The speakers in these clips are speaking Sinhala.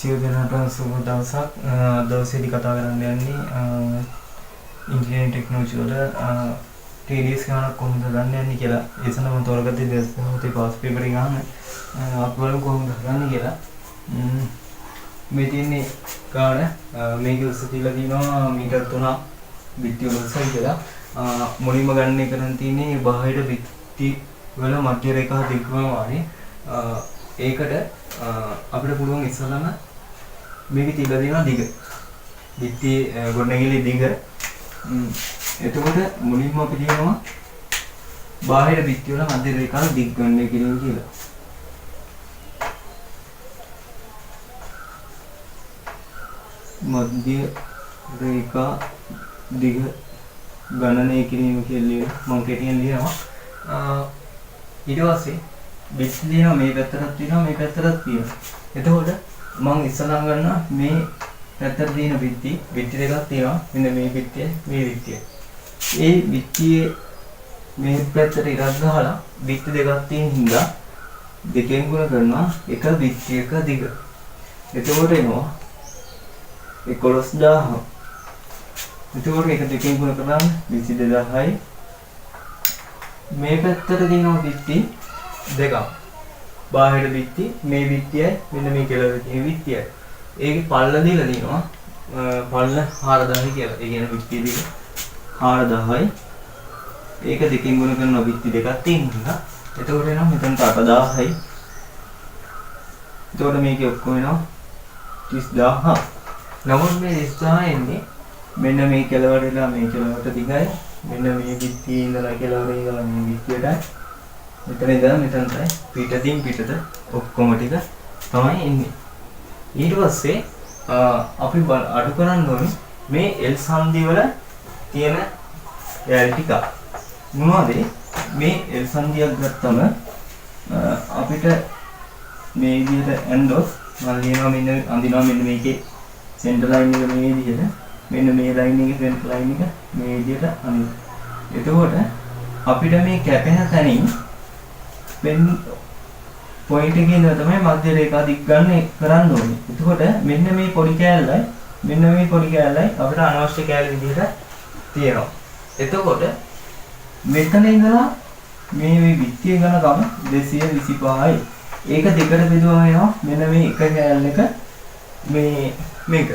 සියලු දෙනාට සුබ දවසක්. දවසේදී කතා කරන්න යන්නේ ඉන්ජිනියරිං ටෙක්නොලොජි වල TDS ගානක් කොහොමද ගන්න යන්නේ කියලා. ඒ සඳහා මම තෝරගත්තේ දෙස්තෝතේ පාස් පේපර් එක ගන්න. අපි බලමු කොහොමද ගන්න කියලා. මේ තියෙන්නේ ගාන මේක උස තියලා තියෙනවා මීටර් 3 බිත්ති වල උසයි කියලා. මුලින්ම ගන්න එක නම් තියෙන්නේ බාහිර බිත්ති වල මධ්‍ය රේඛා දිග්ගම වානේ. ඒකට අපිට පුළුවන් ඉස්සලම මේක තියලා දෙනවා දිග. බිත්ති ගොඩනැගිලි දිග. එතකොට මුලින්ම අපි කියනවා බාහිර බිත්ති වල මධ්‍ය රේඛා දිග්ගමනය කිරීම කියලා. මධ්‍ය රේඛා දිග ගණනය කිරීම කියලා මම කෙටියෙන් ලියනවා. ඊට පස්සේ බිත්ති තියෙනවා මේ පැත්තටත් තියෙනවා මේ පැත්තටත් තියෙනවා. එතකොට මම ඉස්සලා ගන්නවා මේ පැත්තට තියෙන බිත්ති දෙකක් තියෙනවා. මෙන්න මේ බිත්තිය මේ බිත්තිය. ඒ බිත්තියේ මේ පැත්තට ඉරක් ගහලා බිත්ති දෙකක් තියෙන හින්දා දෙකෙන් ගුණ කරනවා එක බිත්තියක දිග. එතකොට එනවා 11000. එතකොට එක දෙකෙන් ගුණ කරාම 22000යි. මේ පැත්තට තියෙනවා බිත්ති දෙකක්. බාහිර බිත්ති මේ බිත්තියයි මෙන්න මේ කෙළවර තියෙන බිත්තියයි. ඒකේ පල්ල දීලා දිනවා පල්ල 4000යි කියලා. ඒ කියන්නේ බිත්ති දිග 4000යි. ඒක දෙකෙන් ගුණ කරනවා බිත්ති දෙකක් තියෙනවා. එතකොට එනවා මෙතනට 8000යි. එතකොට මේකේ ඔක්කොම එනවා 30000. නමුත් මේ 30000 එන්නේ මෙන්න මේ කෙළවරේලා මේ කෙළවරට දිගයි. මෙන්න මේ බිත්තියේ ඉඳලා කෙළවරේ ඉඳලා මේ බිත්තියට මෙතන ඉඳලා මෙතනටයි පිටතින් පිටත ඔක්කොම ටික තමයි එන්නේ. ඊට පස්සේ අපි අඩු කරන්න ඕනේ මේ L සංධි වල තියෙන යාලි ටික. මොනවද මේ L සංධියක් ගත්තම අපිට මේ විදිහට ඇන්ඩොස් මම ලියනවා මෙන්න අඳිනවා මෙන්න මේකේ සෙන්ටර් ලයින් එක මේ විදිහට මෙන්න මේ ලයින් එකේ සෙන්ටර් ලයින් එක මේ විදිහට අඳිනවා. එතකොට අපිට මේ කැපෙන තැනින් මෙන්න පොයින්ට් එකේ ඉඳලා තමයි මධ්‍ය රේඛා දිග ගන්න කරන්න ඕනේ. එතකොට මෙන්න මේ පොඩි කෑල්ලයි මෙන්න මේ පොඩි කෑල්ලයි අපිට අනවශ්‍ය කෑල්ල විදිහට තියෙනවා. එතකොට මෙතන ඉඳලා මේ බිත්තිය ගණකම 225යි. ඒක දෙකට බෙදුවම එනවා මෙන්න මේ එක කෑල්ලක මේක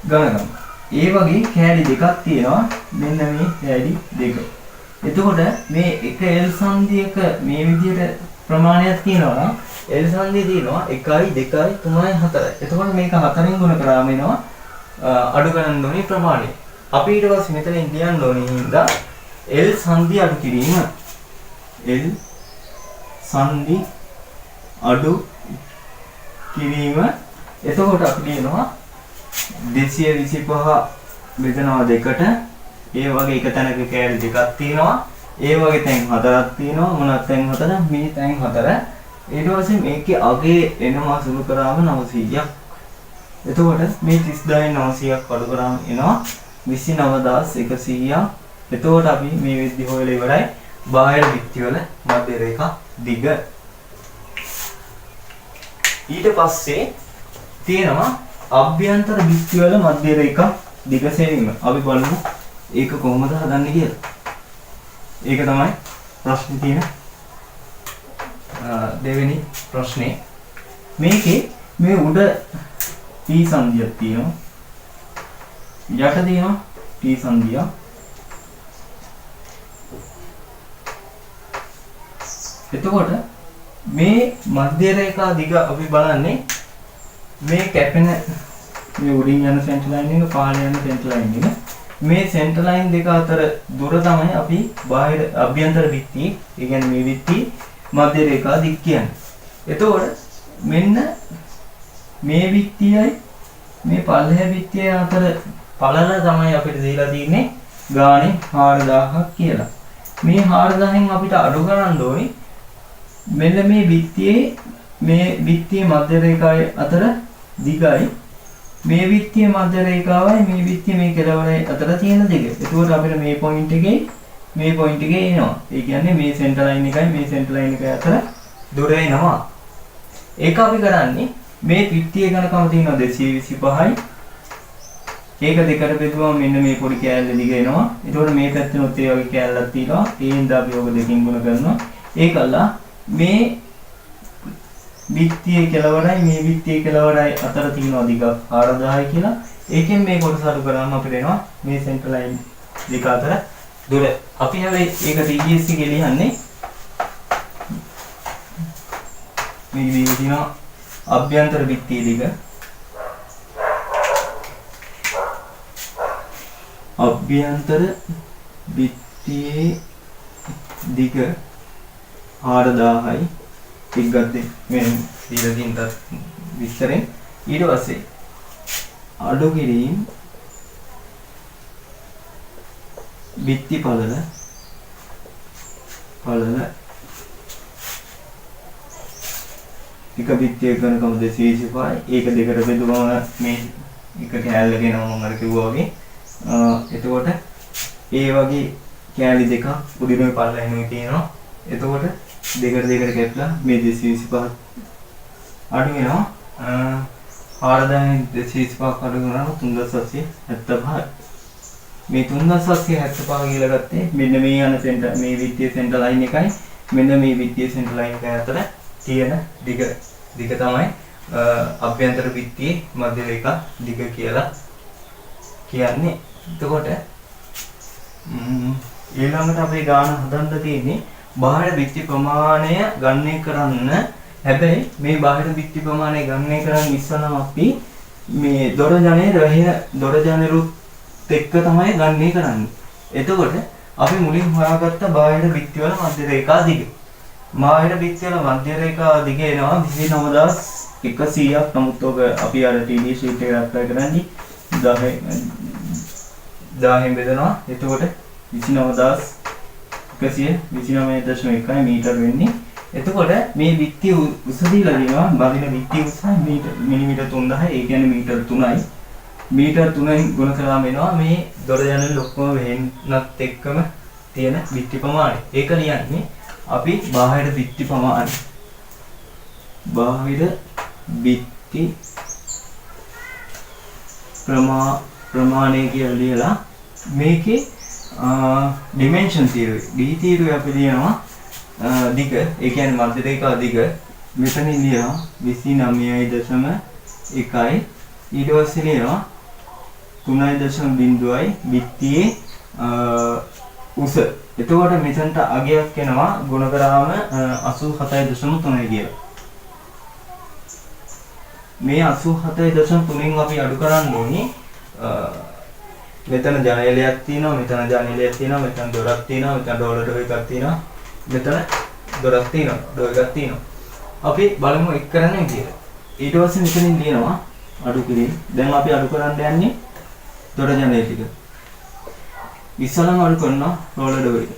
ගණකම. ඒ වගේ කෑලි දෙකක් තියෙනවා මෙන්න මේ කෑලි දෙක. එතකොට මේ එක L සංධියක මේ විදිහට ප්‍රමාණයක් තියෙනවා නම් L සංධිය තියෙනවා 1යි 2යි 3යි 4යි. එතකොට මේක 4ෙන් ගුණ කරාම එනවා අඩු කරන්න ඕනේ ප්‍රමාණය. අපි ඊට පස්සේ මෙතනින් ලියන්න ඕනේ හින්දා L සංධිය අඩු කිරීම. L සංධි අඩු කිරීම. එතකොට අපි ලියනවා 225 බෙදනවා දෙකට. ඒ වගේ එක තැනක කෑලි දෙකක් තියෙනවා. ඒ වගේ තැන් හතරක් තියෙනවා. මොනක් තැන් හතර? මේ තැන් හතර. ඊට පස්සේ මේකේ අගේ එනවා සුළු කරාම 900ක්. එතකොට මේ 30900ක් අඩු කරාම එනවා 29100ක්. එතකොට අපි මේ විදිහ හොයලා ඉවරයි. බාහිර බිත්ති වල මධ්‍ය රේඛා දිග. ඊට පස්සේ තියෙනවා අභ්‍යන්තර බිත්ති වල මධ්‍ය රේඛා දිග සෙවීම. අපි බලමු ඒක කොහොමද හදන්නේ කියලා. ඒක තමයි ප්‍රශ්නේ තියෙන දෙවෙනි ප්‍රශ්නේ. මේකේ මේ උඩ T සංධියක් තියෙනවා. යට තියෙනවා T සංධිය. එතකොට මේ මධ්‍ය රේඛා දිග අපි බලන්නේ මේ කැපෙන මේ උඩින් යන සෙන්ටර් ලයින් එක පහළ යන සෙන්ටර් ලයින් එක. මේ සෙන්ටර් ලයින් දෙක අතර දුර තමයි අපි බාහිර අභ්‍යන්තර බිත්ති, ඒ කියන්නේ මේ බිත්ති මධ්‍ය රේඛා දිග කියන්නේ. එතකොට මෙන්න මේ බිත්තියයි මේ පල්ලෙහා බිත්තිය අතර පළල තමයි අපිට දීලා තියෙන්නේ ගානේ 4000ක් කියලා. මේ 4000න් අපිට අඩු කරන්න ඕනේ මෙන්න මේ බිත්තියේ මධ්‍ය රේඛාවේ අතර දිගයි මේ බිත්තියේ මධ්‍ය රේඛාවයි මේ බිත්තිය මේ කෙළවරේ අතර තියෙන දෙක. එතකොට අපිට මේ පොයින්ට් එකේ එනවා. ඒ කියන්නේ මේ සෙන්ටර් ලයින් එකයි මේ සෙන්ටර් ලයින් එකයි අතර දුර එනවා. ඒක අපි කරන්නේ මේ පිටියේ ඝනකම තියෙනවා 225යි. ඒක දෙකට බෙදුවම මෙන්න මේ පොඩි කෑල්ල දිග එනවා. ඒතකොට මේ පැත්තෙනොත් ඒ වගේ කෑල්ලක් තියෙනවා. ඒ හින්දා අපි ඔක දෙකකින් ගුණ කරනවා. ඒකලා මේ බිත්තියේ කෙලවරයි මේ බිත්තියේ කෙලවරයි අතර තියෙනවා දිග 4000යි කියලා. ඒකෙන් මේ කොටස අඩු කරාම අපිට එනවා මේ සෙන්ටර් ලයින් දෙක අතර දුර. අපි හැබැයි ඒක TDS එකේ ලියන්නේ මේ දිග තියෙනවා අභ්‍යන්තර බිත්තියේ දිග. අභ්‍යන්තර බිත්තියේ දිග 4000යි. ටික ගත්තේ මේ දීලා තියෙන විස්තරෙන්. ඊට පස්සේ අඩු කිරීම බිත්ති පළල එක බිත්තිය ඝනකම 225යි. ඒක දෙකට බෙදුවම මේ එක කෑල්ල ගෙනම මම අර කිව්වා වගේ. එතකොට ඒ වගේ කෑලි දෙකක් උඩිනුයි පල්ලෙනුයි තියෙනවා. එතකොට දෙකට කැපලා මේ 225 අඩු වෙනවා. 4225 අඩු කරනවා 3775. මේ 3775 කියලා ගත්තේ මෙන්න මේ යන සෙන්ටර් මේ විත්තිය සෙන්ටර් ලයින් එකයි මෙන්න මේ විත්තිය සෙන්ටර් ලයින් එක අතර තියෙන දිග තමයි අභ්‍යන්තර විත්තියේ මධ්‍ය රේඛා දිග කියලා කියන්නේ. එතකොට ඊළඟට අපේ ගාන හදන්න තියෙන්නේ බාහිර බිත්ති ප්‍රමාණය ගණනය කරන්න. හැබැයි මේ බාහිර බිත්ති ප්‍රමාණය ගණනය කරන්න ඉස්සෙල්ලාම අපි මේ දොර ජනෙරුත් එක්ක තමයි ගණනය කරන්නේ. එතකොට අපි මුලින් හොයාගත්ත බාහිර බිත්ති වල මධ්‍ය රේඛා දිග. බාහිර බිත්ති වල මධ්‍ය රේඛා දිග එනවා 29100ක්. නමුත් ඔක අපි අර TD sheet එකට apply කරන්නේ 10න් බෙදනවා. එතකොට 29129.1 මීටර වෙන්නේ. එතකොට මේ බිත්තිය උස දීලා දෙනවා. බාහිර බිත්තිය උස මිලිමීටර් 3000. ඒ කියන්නේ මීටර් 3යි. මීටර් 3න් ගුණ කළාම එනවා මේ දොර ජනෙල් ඔක්කොම වෙන්නත් එක්කම තියෙන බිත්ති ප්‍රමාණය. ඒක ලියන්නේ අපි බාහිර බිත්ති ප්‍රමාණය. බාහිර බිත්ති ප්‍රමාණය කියලා ලියලා මේකේ dimension theory D theory අපි ලියනවා දිග. ඒ කියන්නේ මධ්‍ය රේඛා දිග මෙතනින් ලියනවා 29.1. ඊට පස්සේ ලියනවා 3.0යි බිත්තියේ උස. එතකොට මෙතනට අගයක් එනවා ගුණ කරාම 87.3 කියලා. මේ 87.3න් අපි අඩු කරන්න ඕනේ මෙතන ජනේලයක් තියෙනවා, මෙතන ජනේලයක් තියෙනවා, මෙතන දොරක් තියෙනවා, මෙතන ඩෝලර් ඩෝ එකක් තියෙනවා, මෙතන දොරක් තියෙනවා, ඩෝ එකක් තියෙනවා. අපි බලමු එක් කරන්නේ කියලා. ඊට පස්සේ මෙතනින් ලියනවා අඩු කිරීම. දැන් අපි අඩු කරන්න යන්නේ දොර ජනේල ටික. ඉස්සලම අඩු කරනවා රෝලර් ඩෝ එක.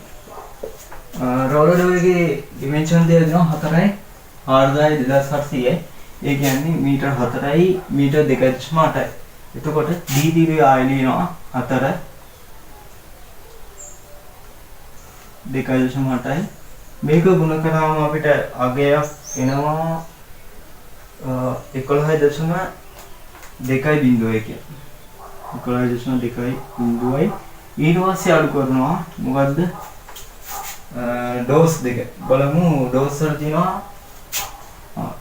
රෝලර් ඩෝ එකේ ඩිමෙන්ෂන් දෙක දෙනවා 4යි 4700යි. ඒ කියන්නේ මීටර් 4යි මීටර් 2.8යි. එතකොට D දිගේ ආයෙ ලියනවා 4 2.8යි. මේක ගුණ කරාම අපිට අගයක් එනවා 11.2.1 කියන්නේ 11.2.1යි. ඊට පස්සේ අඩු කරනවා මොකද්ද ඩෝස් දෙක. බලමු ඩෝස් වල තියෙනවා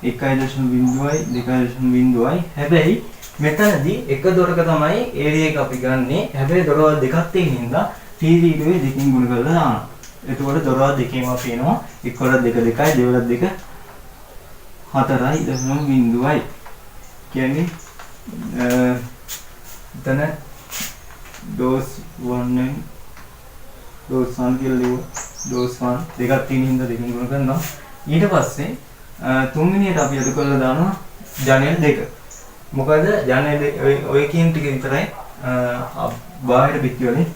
1.0යි 2.0යි. හැබැයි මෙතනදී එක දොරක තමයි ඒරියා එක අපි ගන්නෙ. හැබැයි දොරවල් දෙකක් තියෙන හින්දා T0 දෙකකින් ගුණ කරලා දානවා. එතකොට දොරවල් දෙකේම අපි එනවා 1 2 2යි 2 4.0යි. කියන්නේ එතන dose 1 and dose 1 කියලා ලියුවා. dose 1 දෙකක් තියෙන හින්දා දෙකකින් ගුණ කරනවා. ඊට පස්සේ තුන්වෙනියට අපි අද කරලා දානවා ජනේල් දෙක. මොකද ජනේල් ඔය කියන ටික විතරයි බාහිර බිත්ති වලින්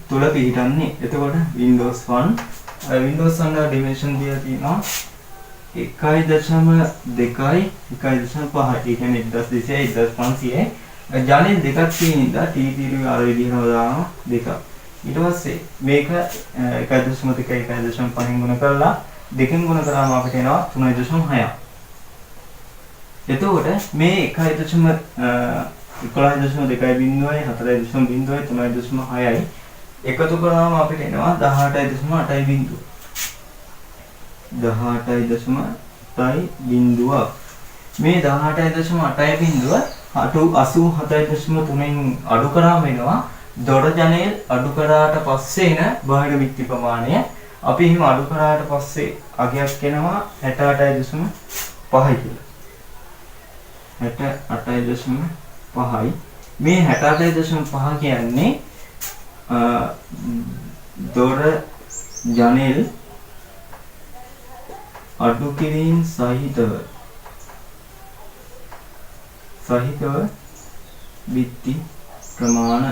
තුල පිහිටන්නේ. එතකොට Windows 1 Windows 1 ඩිමෙන්ෂන් දීලා තියෙනවා 1.2යි 1.5යි. ඒ කියන්නේ 1200යි 1500යි. ජනේල් දෙකක් තියෙන ඉඳලා T0 අර විදිහම දානවා දෙකක්. ඊට පස්සේ මේක 1.2 1.5න් ගුණ කරලා දෙකෙන් ගුණ කරාම අපිට එනවා 3.6. එතකොට මේ 11.2.0යි 4.0යි එකතු කරාම අපිට එනවා 18.8 18.8 මේ 18.8 බිඳුව 87.3න් අඩු කරාම එනවා දොර ජනේල් අඩු කරාට පස්සේ එන බාහිර බිත්ති ප්‍රමාණය. අපි එහෙම අඩු කරාට පස්සේ අගයක් එනවා 68.5 කියලා. 68.5යි. මේ 68.5 කියන්නේ දොර ජනේල් අඩු කිරීම සහිතව බිත්ති ප්‍රමාණ.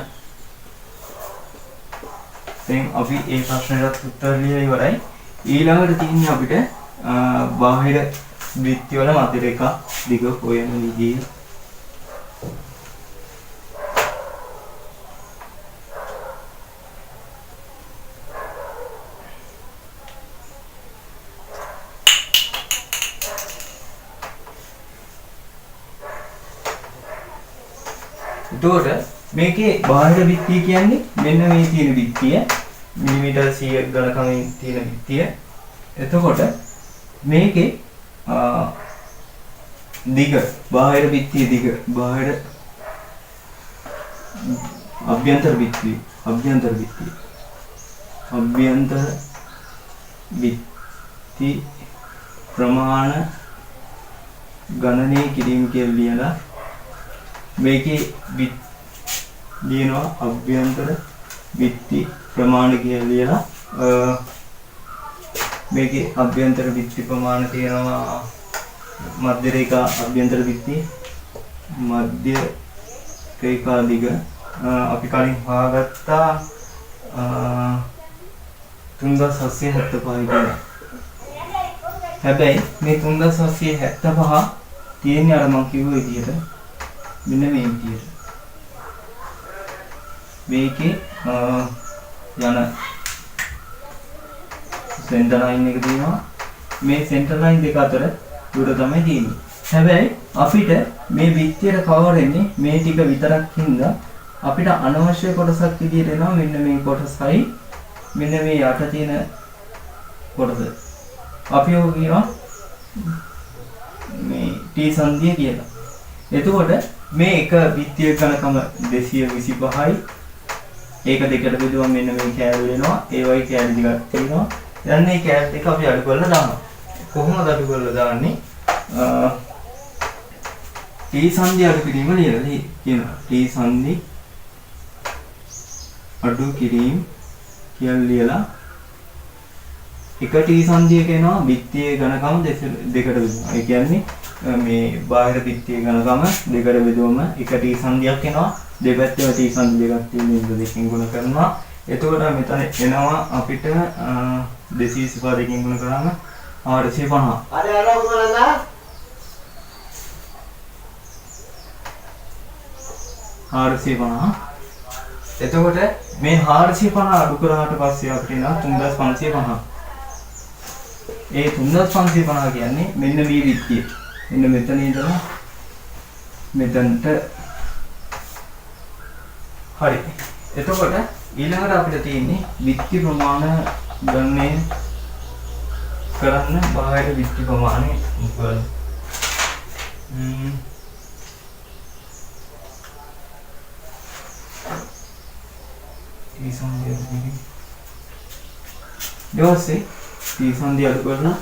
දැන් අපි ඒ ප්‍රශ්නෙට උත්තර ලියලා ඉවරයි. ඊළඟට තියෙන්නේ අපිට බාහිර බිත්ති වල මධ්‍ය රේඛා දිග හොයන විදිය. එතකොට මේකේ බාහිර බිත්තිය කියන්නේ මෙන්න මේ තියෙන බිත්තිය මිලිමීටර් 100ක් ගණකමින් තියෙන බිත්තිය. එතකොට මේකේ දිග බාහිර බිත්තිය දිග බාහිර අභ්‍යන්තර බිත්තිය ප්‍රමාණ ගණනය කිරීම කියලා ලියලා මේකේ ලියනවා අභ්‍යන්තර බිත්ති ප්‍රමාණ කියලා ලියලා මේකේ අභ්‍යන්තර බිත්ති ප්‍රමාණ තියෙනවා මධ්‍ය රේඛා අභ්‍යන්තර බිත්ති මධ්‍ය රේඛා දිග අපි කලින් හොයාගත්තා 3775 කියලා. හැබැයි මේ 3775 තියෙන්නේ අර මම කිව්ව විදිහට මෙන්න මේ විදිහට. මේකේ යන සෙන්ටර් ලයින් එක තියෙනවා. මේ සෙන්ටර් ලයින් දෙක අතර දුර තමයි තියෙන්නේ. හැබැයි අපිට මේ බිත්තියට කවර් වෙන්නේ මේ ටික විතරක් හින්දා අපිට අනවශ්‍ය කොටසක් විදියට එනවා මෙන්න මේ කොටසයි මෙන්න මේ යට තියෙන කොටස. අපි ඔය කියනවා මේ T සංදිය කියලා. එතකොට මේ එක බිත්තිය කනකම 225යි. ඒක දෙකට බෙදුවම මෙන්න මේ කෑලි වෙනවා. ඒ වගේ කෑලි ටිකක් තියෙනවා. දැන් මේ කෑලි ටික අපි අඩු කරලා දානවා. කොහොමද අඩු කරලා දාන්නේ? T සංදි අඩු කිරීම ලියලා කියනවා. T සංදි අඩු කිරීම කියලා ලියලා එක T සංදියක එනවා බිත්තියේ ඝනකම දෙකට බෙදුවා. ඒ කියන්නේ මේ බාහිර බිත්තියේ ඝනකම දෙකට බෙදුවම එක T සංදියක් එනවා. දෙපැත්තේ T සංදි දෙකක් තියෙන ඉඳ දෙකකින් ගුණ කරනවා. එතකොට මෙතන එනවා අපිට 225 දෙකකින් ගුණ කරාම 450. අර කොහොමද? 450. එතකොට මේ 450 අඩු කරාට පස්සේ අපිට එනවා 3550. ඒ 3550 කියන්නේ මෙන්න මේ බිත්තිය. මෙන්න මෙතන ඉඳලා මෙතනට හරි. එතකොට ඊළඟට අපිට තියෙන්නේ බිත්ති ප්‍රමාණ ගණනය කරන්න බාහිර බිත්ති ප්‍රමාණය මොකක්ද? T සංදිය අඩු කිරීම. ඊට පස්සේ T සංදිය අඩු කරලා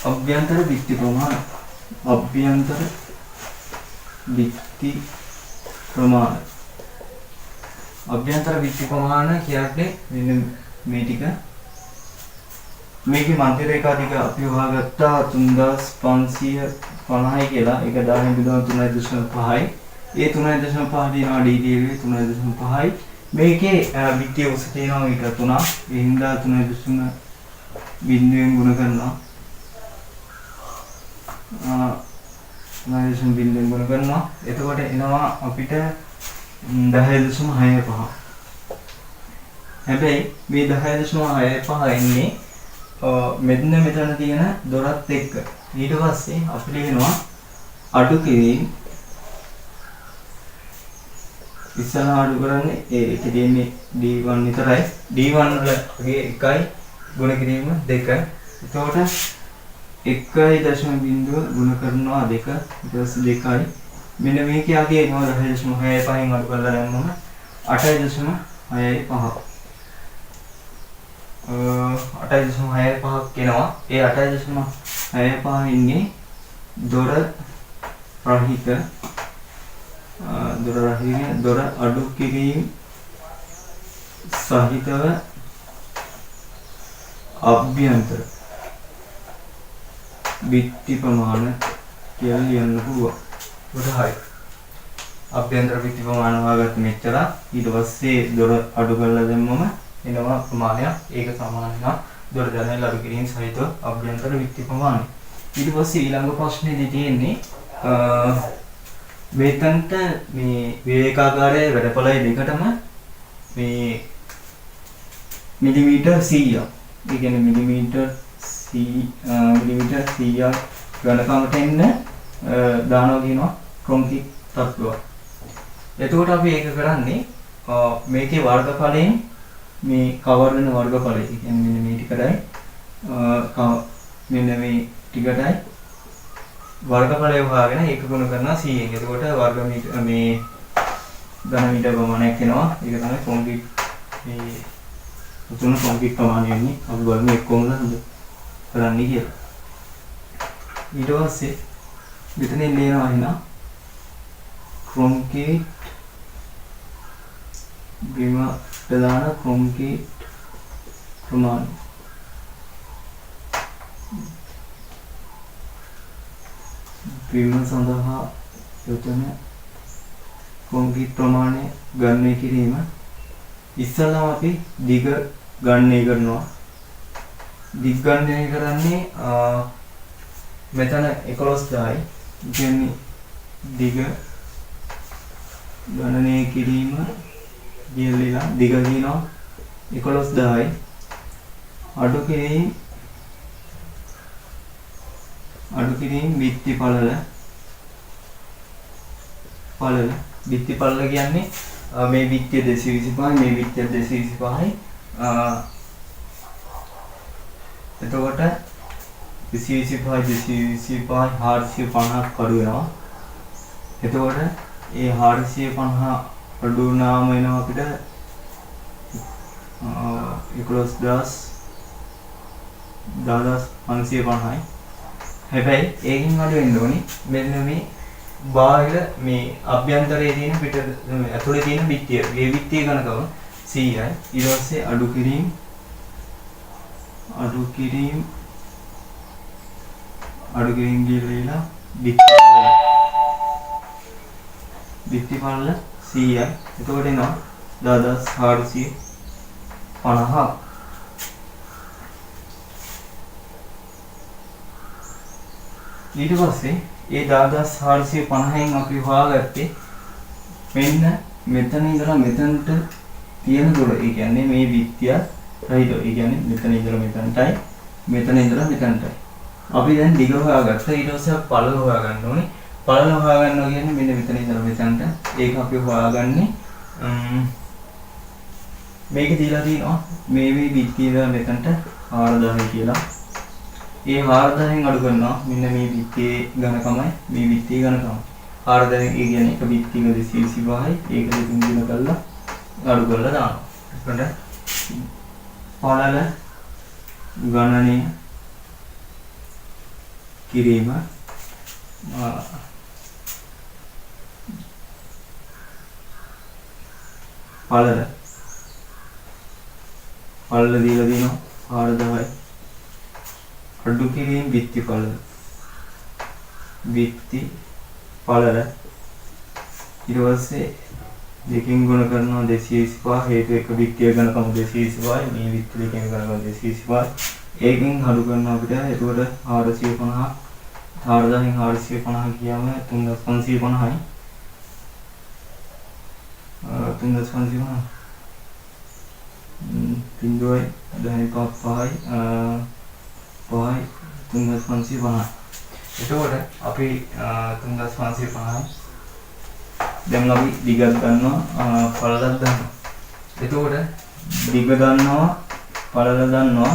අභ්‍යන්තර බිත්ති ප්‍රමාණ කියන්නේ මෙන්න මේ ටික. මේකේ මධ්‍ය රේඛා ටික අපි හොයාගත්තා 3550යි කියලා. ඒක 10 බෙදුවා 3.5යි. ඒ 3.5 දිනවා DTV 3.5යි. මේකේ බිත්තිය උස තියෙනවා මීටර 3. ඒ හින්දා 3.0 බිඳුවෙන් ගුණ කරනවා. 9.0 බිඳුවෙන් ගුණ කරනවා. එතකොට එනවා අපිට 10.65. හැබැයි මේ 10.65 එන්නේ මෙන්න මෙතන තියෙන දොරත් එක්ක ඊට පස්සේ අපි ලියනවා අඩු කිරීම ඉස්සලා අඩු කරන්නේ ඒකේ තියෙන්නේ D1 විතරයි D1 වලගේ 1යි ගුණ කිරීම 2 එතකොට 1.0 ගුණ කරනවා 2 ඊට පස්සේ 2යි මෙන්න මේක යගේ එනවා 10.65න් අඩු කරලා දැම්මම 8.65 8.65ක් එනවා ඒ 8.65 ඉන්නේ දොර රහිත දොර අඩු කිරීම සහිතව අභ්‍යන්තර බිත්ති ප්‍රමාණ කියලා ලියන්න පුළුවන්. ඒක හරි. අභ්‍යන්තර බිත්ති ප්‍රමාණ හොයාගත්ත මෙච්චර ඊට පස්සේ දොර අඩු කරලා දැම්මම එනවා ප්‍රමාණයක්. ඒක සමාන වෙනවා දොර ජනේල අඩු කිරීම සහිතව අභ්‍යන්තර බිත්ති ප්‍රමාණය. ඊට පස්සේ ඊළඟ ප්‍රශ්නේදී තියෙන්නේ මෙතනට මේ විවේකාගාරයේ වැඩපළයි දෙකටම මේ මිලිමීටර් 100ක්. ඒ කියන්නේ මිලිමීටර් 100ක් ඝනකමට එන්න දානවා කියනවා කොන්ක්‍රීට් තත්ත්වය. එතකොට අපි ඒක කරන්නේ මේකේ වර්ගඵලයෙන් මේ කවර් වෙන වර්ගඵලය. ඒ කියන්නේ මෙන්න මේ ටිකටයි මෙන්න මේ ටිකටයි වර්ගඵලය හොයාගෙන ඒක ගුණ කරනවා 100න්. එතකොට වර්ග මේ ඝන මීටර ප්‍රමාණයක් එනවා. ඒක තමයි කොන්ක්‍රීට් මේ උතුණු කොන්ක්‍රීට් ප්‍රමාණය වෙන්නේ. අපි බලමු ඒක කොහොමද කරන්නේ කියලා. ඊට පස්සේ මෙතනින් ලියනවා එහෙනම් කොන්ක්‍රීට් බිම ප්‍රදාන කොන්ක්‍රීට් ප්‍රමාණය බිම සඳහා යොදන කොන්ක්‍රීට් ප්‍රමාණය ගණනය කිරීම ඉස්සෙල්ලාම අපි දිග ගණනය කරනවා. දිග ගණනය කරන්නේ මෙතන 11000යි. කියන්නේ දිග ගණනය කිරීම කියලා දිග කියනවා 11000යි. අඩු කිරීම බිත්ති පළල බිත්ති පළල කියන්නේ මේ බිත්තිය 225යි මේ බිත්තිය 225යි. එතකොට 225 450ක් අඩු වෙනවා. එතකොට ඒ 450 අඩු වුණාම එනවා අපිට 11550යි. හැබැයි ඒකින් අඩු වෙන්න ඕනේ මෙන්න මේ බාහිර මේ අභ්‍යන්තරයේ තියෙන පිට ඇතුලේ තියෙන බිත්තිය. මේ බිත්තිය ගණකම 100යි. ඊට පස්සේ අඩු කිරීම කියලා බිත්ති පළල 100යි. එතකොට එනවා 10450. ඊට පස්සේ ඒ 10450න් අපි හොයාගත්තේ මෙන්න මෙතන ඉඳලා මෙතනට තියෙන දුර. ඒ කියන්නේ මේ බිත්තිය රහිත. ඒ කියන්නේ මෙතන ඉඳලා මෙතනටයි මෙතන ඉඳලා මෙතනටයි. අපි දැන් දිග හොයාගත්තා. ඊට පස්සේ පළල හොයාගන්න ඕනේ. පළල හොයාගන්නවා කියන්නේ මෙන්න මෙතන ඉඳලා මෙතනට. ඒක අපි හොයාගන්නේ මේක දීලා තියෙනවා මේ බිත්තිය ඉඳලා මෙතනට 4000 කියලා. ඒ 4000න් අඩු කරනවා මෙන්න මේ බිත්තියේ ඝනකමයි මේ බිත්තියේ ඝනකමයි 4000 ඒ කියන්නේ එක බිත්තියක 225යි ඒක දෙකින් ගුණ කරලා අඩු කරලා දානවා. එතකොට පළල ගණනය කිරීම පළල දීලා දිනවා 4000යි. අඩු කිරීම බිත්ති පළල ඊට පස්සේ දෙකින් ගුණ කරනවා 225 හේතු එක බිත්තිය ඝනකම 225යි මේ බිත්ති දෙකෙන් ඝනකම 225යි ඒකෙන් අඩු කරනවා අපිට. එතකොට 450 4000න් 450 කියම 3550යි. 3550 පින්දුවයි 10 5යි පහයි 3550. එතකොට අපි 3550 දැන් අපි දිගක් ගන්නවා පළලක් ගන්නවා. එතකොට දිග ගන්නවා පළල ගන්නවා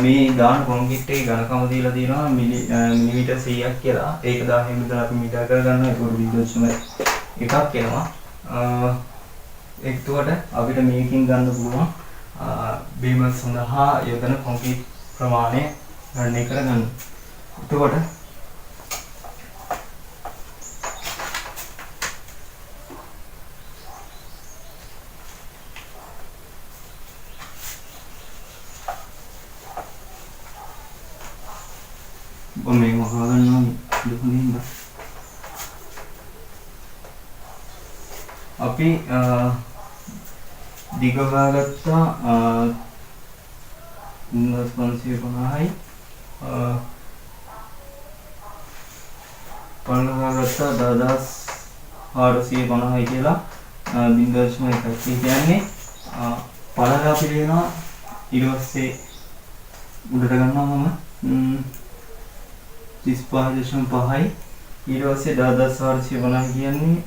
මේ දාන කොන්ක්‍රීට් එකේ ඝනකම දීලා තියෙනවා මිලිමීටර් 100ක් කියලා. ඒක 1000 ඉඳලා අපි මීටර කරගන්නවා. ඒක 0.1ක් එනවා. එතකොට අපිට මේකෙන් ගන්න පුළුවන් බීම සඳහා යොදන කොන්ක්‍රීට් ප්‍රමාණය ගණනය කරගන්න. එතකොට මේ වහගන්නවා දුකින්ද අපි දිග ගාගත්තා 3550යි පළල ගාගත්තා 10450යි කියලා 0.1ක් කියන්නේ පළල අපි ලියනවා ඊට පස්සේ උඩට ගන්නවා මම 35.5යි ඊට පස්සේ 10450 කියන්නේ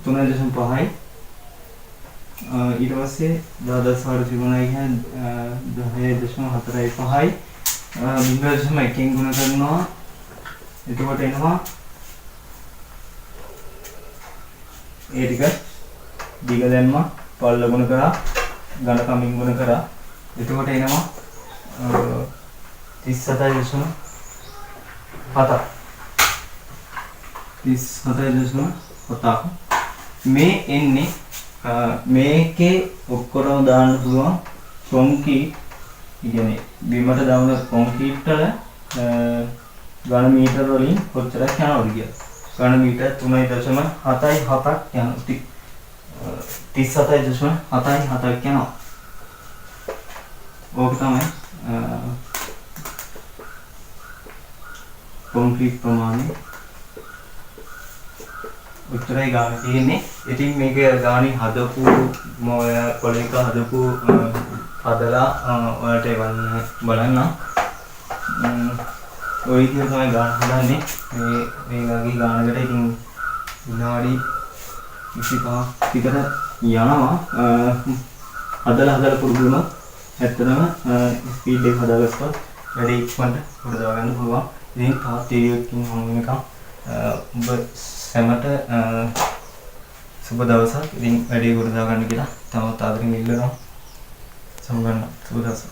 3.5යි ඊට පස්සේ 10450 කියන්නේ 10.45යි 0.1කින් ගුණ කරනවා. එතකොට එනවා ඒ ටික දිග දැම්මා පළල ගුණ කරා ඝනකමින් ගුණ කරා. එතකොට එනවා 37.7 මේ එන්නේ මේකේ ඔක්කොම දාන්න පුළුවන් කොන්ක්‍රීට් කියන්නේ බිමට දාන කොන්ක්‍රීට් වල ඝන මීටර වලින් කොච්චරක් යනවද කියලා. ඝන මීටර 3.77ක් යනවා. 37.77ක් යනවා. ඕක තමයි කොන්ක්‍රීට් ප්‍රමාණය. උත්තරයි ගාන තියෙන්නේ. ඉතින් මේක ගානේ හදපු කොලේක හදපු හදලා ඔයාලට එවන්න බලන්න. ඔය විදිහට තමයි ගාන හදන්නේ. මේ වගේ ගානකට ඉතින් විනාඩි 25ක් විතර යනවා. හදලා පුරුදු වුණොත් ඇත්තටම ස්පීඩ් එක හදාගත්තොත් වැඩි ඉක්මනට පුරුදව ගන්න පුළුවන්. ඉතින් තාත් වීඩියෝ එකකින් හමු වෙනකම් ඔබ සැමට සුබ දවසක්. ඉතින් වැඩි පුරුදව ගන්න කියලා තවත් ආදරෙන් ඉල්ලනවා. සමු ගන්න සුබ දවසක්.